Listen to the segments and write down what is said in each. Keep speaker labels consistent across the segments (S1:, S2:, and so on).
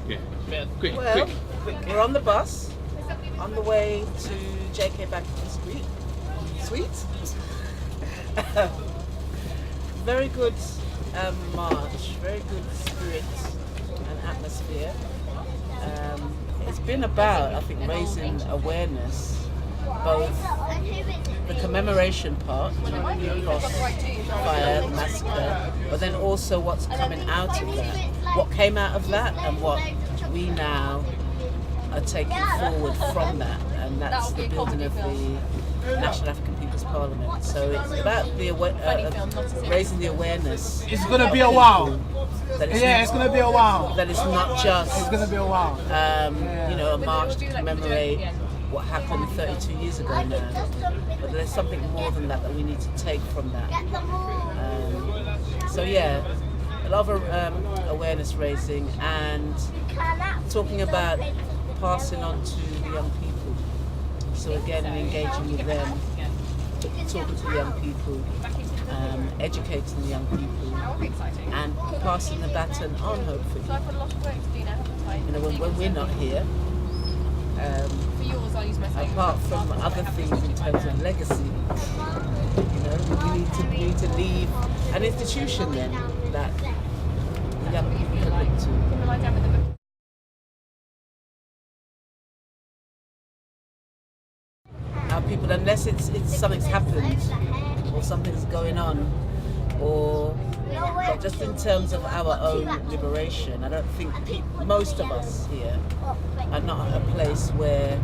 S1: Yeah. Quick.
S2: We're on the bus, on the way to JK Baptist Suite. Very good march, very good spirit and atmosphere. It's been about, I think, raising awareness, both the commemoration part, the crossfire, the massacre, but then also what's coming out of that, what came out of that, and what we now are taking forward from that, and that's the building of the National African People's Parliament. So it's about the raising the awareness.
S3: It's gonna be a while.
S2: It's
S3: gonna be a while.
S2: That it's not just.
S3: It's gonna be a while.
S2: A march to commemorate what happened 32 years ago now. But there's something more than that we need to take from that. A lot of awareness raising and talking about passing on to the young people. So again, engaging with them, talking to the young people, educating the young people, and passing the baton on, hopefully. When we're not here, apart from other things in terms of legacy, we need to leave an institution then that the young people can look to. Our people, unless it's something's happened or something's going on, but just in terms of our own liberation, I don't think most of us here are not at a place where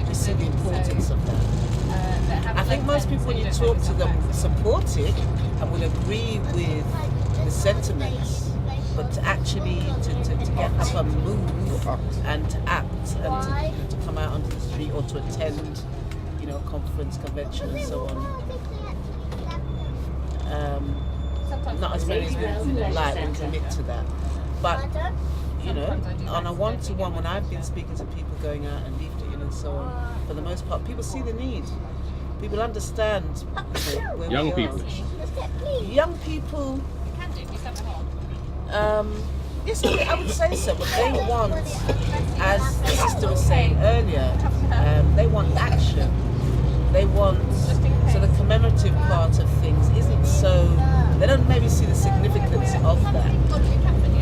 S2: we see the importance of that. I think most people, when you talk to them, support it and will agree with the sentiments, but to actually to get up and move and to act and to come out onto the street or to attend, a conference, convention and so on. Not as many as we would like and commit to that. But, on a one-to-one, when I've been speaking to people going out and leafleting and so on, for the most part, people see the need. People understand where
S1: young
S2: we
S1: people.
S2: are. Young people. Yes, I would say so, but they want, as the sister was saying earlier, they want action. They want, so the commemorative part of things isn't so, they don't maybe see the significance of that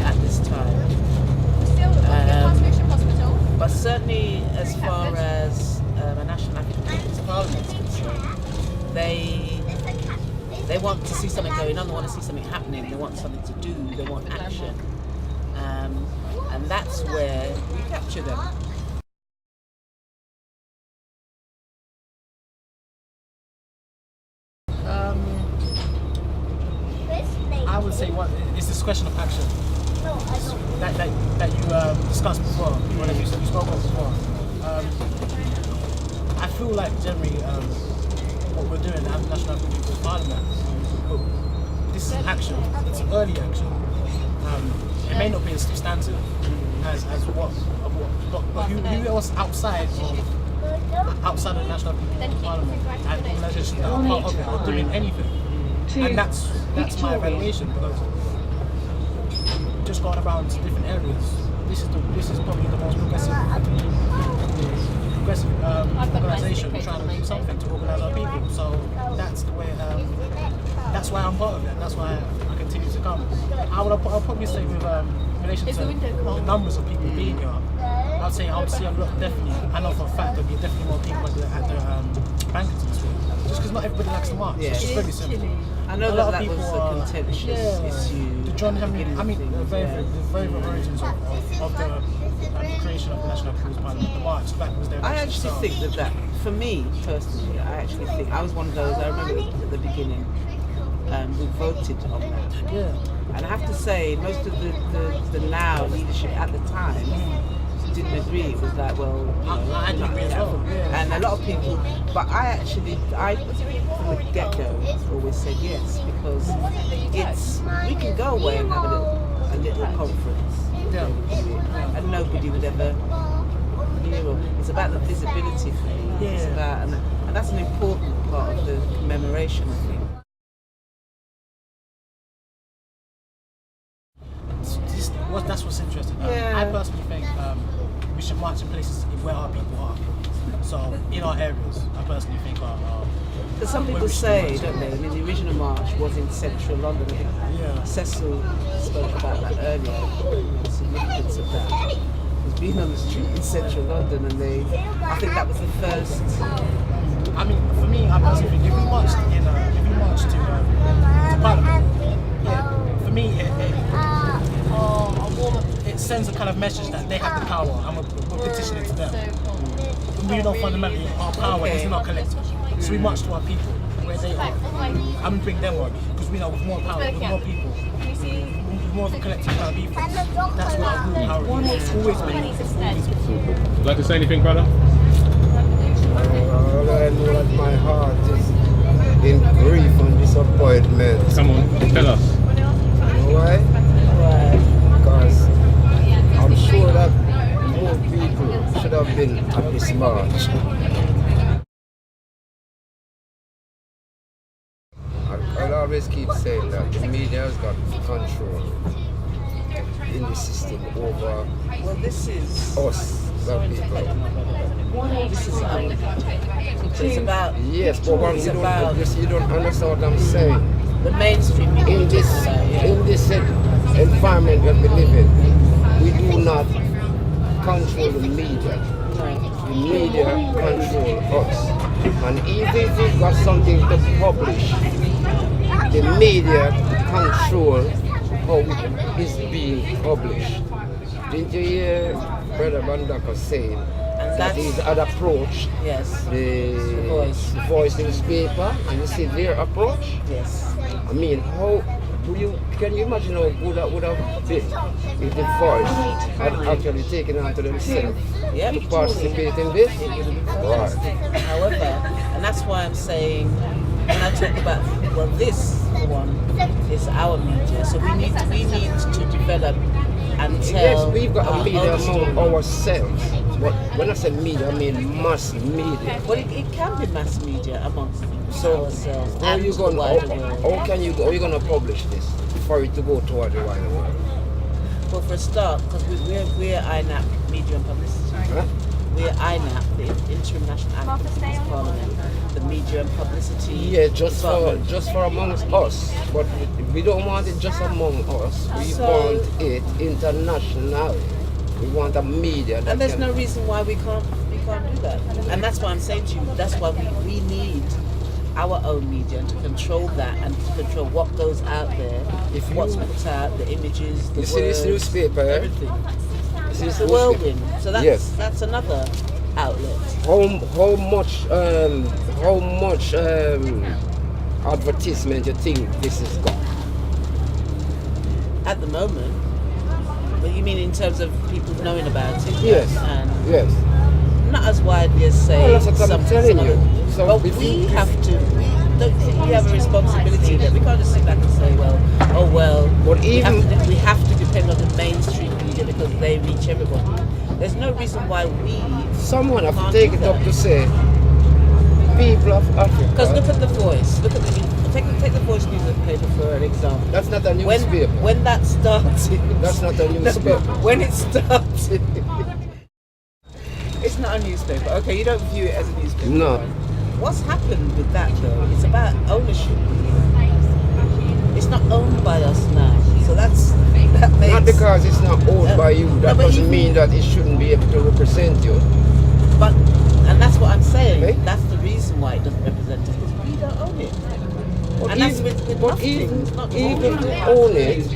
S2: at this time. But certainly as far as a National African People's Parliament is concerned, they want to see something going on, they want to see something happening, they want something to do, they want action. And that's where we capture them.
S3: I would say it's this question of action that you discussed before, whatever you spoke of before. I feel like generally what we're doing at the National African People's Parliament, this is action, it's early action. It may not be as substantive as what but who else outside of the National African People's Parliament and organisations that are part of it are doing anything? And that's my evaluation, because just going around to different areas, this is probably the most progressive organisation trying to do something to organise our people. So that's the way. That's why I'm part of it. That's why I continue to come. I'll probably say with relation to the numbers of people being here, I would see a lot, definitely. I know for a fact there'll be definitely more people at the banquets this week. Just because not everybody likes to march.
S2: Yeah.
S3: It's just very simple.
S2: I know that was a contentious issue.
S3: The John Henry, the very origins of the creation of the National People's Parliament, the march, that was their.
S2: I actually think that for me personally, I was one of those. I remember at the beginning, who voted on that.
S3: Yeah.
S2: And I have to say, most of the now leadership at the time didn't agree. It was like, well,
S3: I didn't agree as well. Yeah.
S2: And a lot of people, but I from the get-go always said yes, because we can go away and have a little conference, and nobody would ever. It's about the visibility thing.
S3: Yeah.
S2: It's about, and that's an important part of the commemoration thing.
S3: That's what's interesting.
S2: Yeah.
S3: I personally think we should march in places where our people are. So in our areas, I personally think
S2: Because some
S3: where
S2: people
S3: we should
S2: say,
S3: march.
S2: don't they? I mean, the original march was in central London. I think
S3: Yeah.
S2: Cecil spoke about that earlier, the significance of that. Was being on the street in central London, and I think that was the first.
S3: I mean, for me, I personally think if we marched to Parliament, yeah, for me it sends a kind of message that they have the power and we're petitioning to them. We know fundamentally our power is not collective. So we march to our people where they are and we bring them on because we know with more power, with more people, with more of a collective kind of ethos, that's what our real power is. It's always been.
S1: Would you like to say anything, brother?
S4: All I know that my heart is in grief and disappointment.
S1: Come on, tell us.
S4: You know why? Because I'm sure that more people should have been at this march. I'll always keep saying that the media has got control in the system over
S2: Well, this is.
S4: us, the people.
S2: This is it's about
S4: Yes, but once
S2: it's
S4: you
S2: about
S4: don't understand what I'm saying.
S2: the mainstream media.
S4: In this environment that we live in, we do not control the media. The media control us. And even if we've got something to publish, the media control how it is being published. Didn't you hear Brother Bandaka saying that he had approached
S2: Yes.
S4: the
S2: Voice.
S4: Voice newspaper, and you see their approach?
S2: Yes.
S4: I mean, can you imagine how good that would have been if the Voice had actually taken it onto themselves
S2: Yep.
S4: to participate in this? Right.
S2: However, and that's why I'm saying, when I talk about, well, this one is our media, so we need to develop and tell.
S4: Yes, we've got
S2: our
S4: a media
S2: own story.
S4: among ourselves. But when I say media, I mean mass media.
S2: Well, it can be mass media amongst
S4: So
S2: ourselves
S4: how
S2: and
S4: you
S2: the
S4: going?
S2: wider world.
S4: How you gonna publish this for it to go toward the wider world?
S2: Well, for a start, because we're INAP, Media and Publicity.
S4: Huh?
S2: We're INAP, the Interim National Advocates in this Parliament, the Media and Publicity.
S4: Yeah, just
S2: Department.
S4: for amongst us. But we don't want it just among us. We
S2: So-
S4: want it international. We want a media that
S2: And there's
S4: can.
S2: no reason why we can't do that. And that's why I'm saying to you, that's why we need our own media to control that and to control what goes out there,
S4: If
S2: what's
S4: you-
S2: put out, the images, the
S4: You see this
S2: words,
S4: newspaper, eh?
S2: everything.
S4: This
S2: It's
S4: is
S2: the
S4: newspaper.
S2: whirlwind. So
S4: Yes.
S2: that's another outlet.
S4: How much advertisement you think this has got?
S2: At the moment. But you mean in terms of people knowing about it?
S4: Yes.
S2: And
S4: Yes.
S2: not as widely as say
S4: Well, that's what I'm telling you. So
S2: but
S4: if
S2: we
S4: you-
S2: have to. Don't you think we have a responsibility that we can't just sit back and say, well,
S4: But
S2: we
S4: even-
S2: have to depend on the mainstream media because they reach everyone. There's no reason why we.
S4: Someone have to
S2: Can't
S4: take
S2: do
S4: it up
S2: that.
S4: to say, people of
S2: Because look
S4: Africa.
S2: at the Voice. Look at take the Voice newspaper for an example.
S4: That's not a newspaper.
S2: When that started.
S4: That's not a newspaper.
S2: When it started. It's not a newspaper. Okay, you don't view it as a newspaper.
S4: No.
S2: What's happened with that though? It's about ownership. It's not owned by us now. So that makes
S4: Not because it's not owned by you.
S2: No,
S4: That
S2: but
S4: doesn't
S2: even-
S4: mean that it shouldn't be able to represent you.
S2: But and that's what I'm saying.
S4: Eh?
S2: That's the reason why it doesn't represent us because we don't own it.
S4: But
S2: And that's
S4: even,
S2: with
S4: but
S2: nothing,
S4: even,
S2: not
S4: even
S2: owning
S4: we
S2: it.
S4: own it,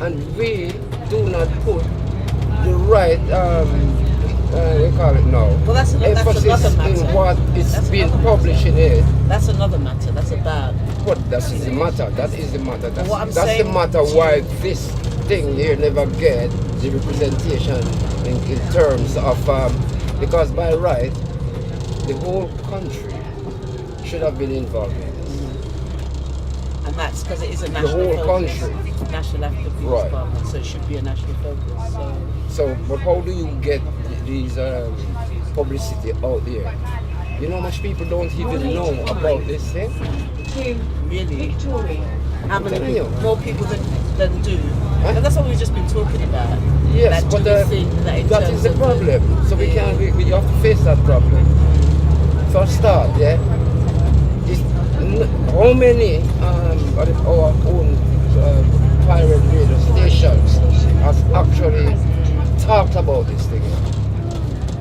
S4: and we do not put the right, we call it now,
S2: Well, that's another
S4: emphasis
S2: matter.
S4: in what is
S2: That's
S4: being
S2: another
S4: published in it.
S2: That's another matter. That's about.
S4: But that is the matter. That is the matter. That's,
S2: what I'm
S4: that's the
S2: saying
S4: matter
S2: to
S4: why
S2: you-
S4: this thing here never get the representation in terms of because by right the whole country should have been involved in this.
S2: And that's because it is a
S4: The
S2: national
S4: whole
S2: focus.
S4: country.
S2: National African People's
S4: Right.
S2: Parliament, so it should be a national focus. So
S4: So, but how do you get these publicity out there? You know, much people don't even know about this thing.
S2: really, how many
S4: telling you.
S2: people, more people than do. And that's what we've just been talking about.
S4: Yes,
S2: that
S4: but
S2: do we think that in
S4: that
S2: terms
S4: is the
S2: of
S4: problem. So we have to face that problem. For a start, yeah. How many of our own pirate radio stations has actually talked about this thing?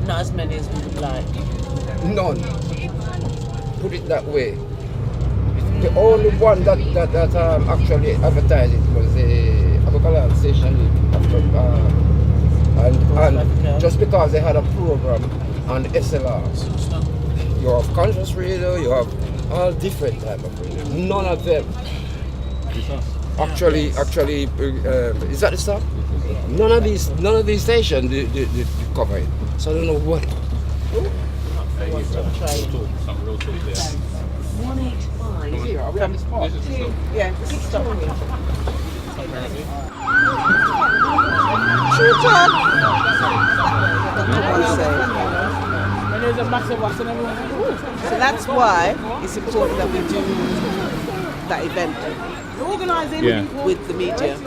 S2: not as many as we would like.
S4: None. Put it that way. The only one that actually advertised it was the Apocalypse station, and just because they had a program on SLR. You have conscious radio, you have all different type of radio. None of them actually is that the stuff? None of these stations they cover it. So I don't know what.
S1: Some real talk there.
S5: 185.
S4: Here, are we on the spot?
S1: This is the stuff.
S2: Yeah, this is stuff.
S1: Apparently.
S2: So that's why it's important that we do that event
S1: Yeah.
S2: with the media.